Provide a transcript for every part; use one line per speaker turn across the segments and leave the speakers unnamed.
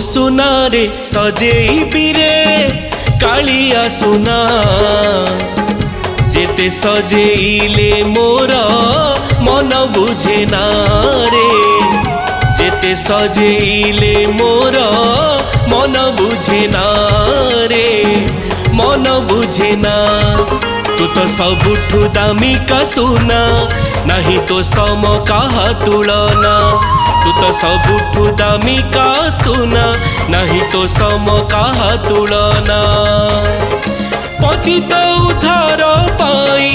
सुना रे सजेइबी रे कालिया सुना जेते सजेइले मोर मन बुझे ना रे जेते सजेइले मोर मन बुझे ना रे मन बुझे ना तू तो सबुठु दामिका सुना नहीं तो सम कहा तुलना तू तो सबुठु दामिका सुना नहीं तो सम कहा तुलना पतित उद्धार पाई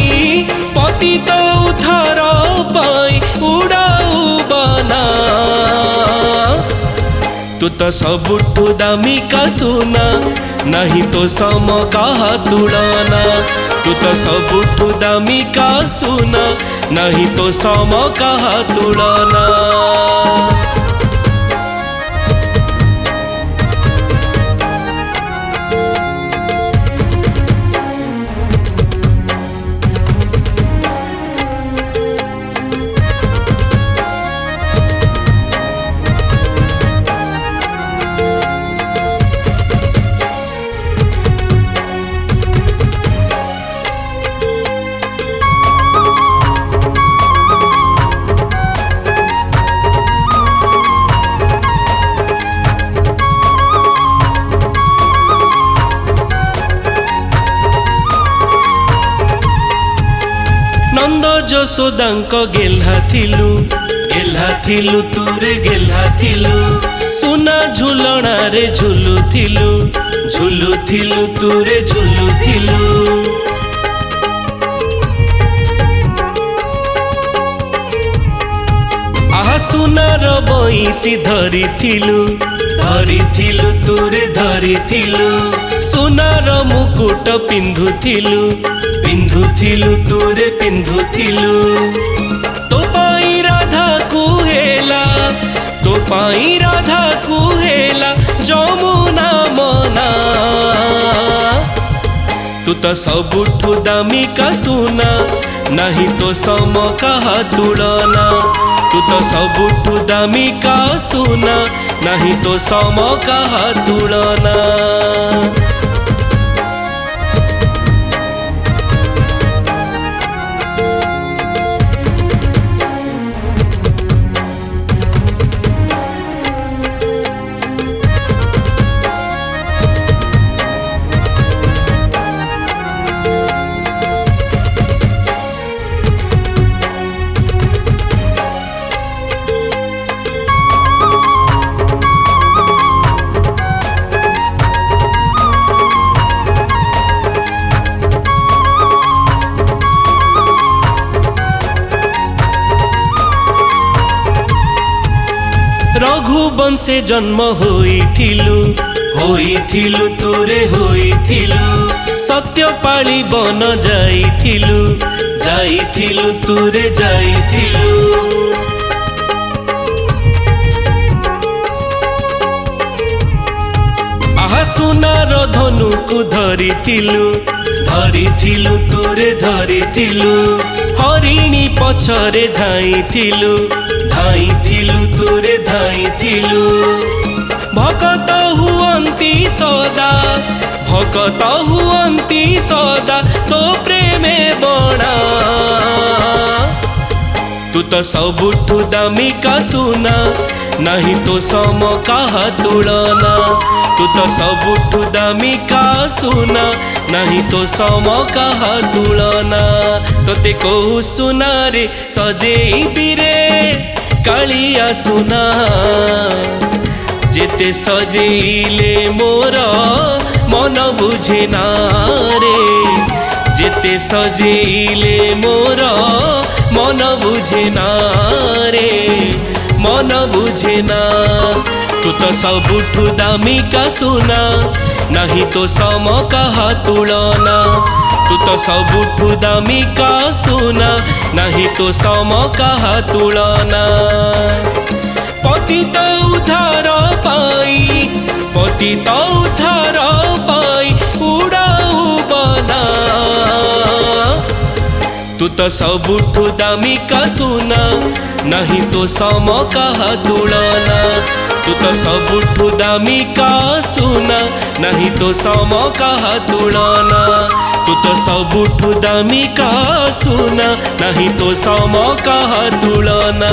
पतित उद्धार पाई उड़ाऊ बना तू तो सबुठु दामिका सुना नहीं तो सम कहा तुलना तू तो सबुठु दामिका सुना नहीं तो सम कहा तुलना। नंद यशोदांक गेल्हा थिलु तुरे गेल्हा थिलु सुना झुलना रे झुलु थिलु तुरे झुलु थिलु आहा सुनार बईसी धरी थिलु तुरे धरी थिलु सुनार मुकुट पिंधुथिलु तुरे पिंधुथिलु तो पाई राधा कुहेला तो पाई राधा कुहेला जमुना मना तू तो सबुठु दामिका सुना नहीं तो सम कहा तुलना तू तो सबुठु दामिका सुना नहीं तो सम कहा तुलना। रघुवंशे जन्म होइथिलु तुरे होइथिलु सत्यपाली बन जाइथिलु तुरे जाइथिलु आहा सुनार धनु को धरिथिलु तुरे धरिथिलु हरिणी पछरे धाइथिलु तुरे धाइथिलु भकत हुअन्ति सदा तो प्रेमे बणा तू तो सबुठु दामिका सुना नहीं तो सम कहा तुलना तू तो सबुठु दामिका सुना नहीं तो सम कहा तुलना तोते कहू सुना रे सजेइबी रे कालिया सुना जेते सजेइले मोर मन बुझे ना रे जेते सजेइले मोर मन बुझे ना रे मन बुझे ना तू तो सबुठु दामिका सुना नहीं तो सम कहा तुलना तू तो सबुठु दामिका सुना नहीं तो सम कहा तुलना पतित उद्धार पाई उड़ाऊ बना तू तो सबुठु दामी का सुना, नहीं तो सम कहा तुलना। तू तो सबुठु दामी का सुना, नहीं तो सम कहा तुलना। तू तो सबुठु दामी का सुना, नहीं तो सम कहा तुलना।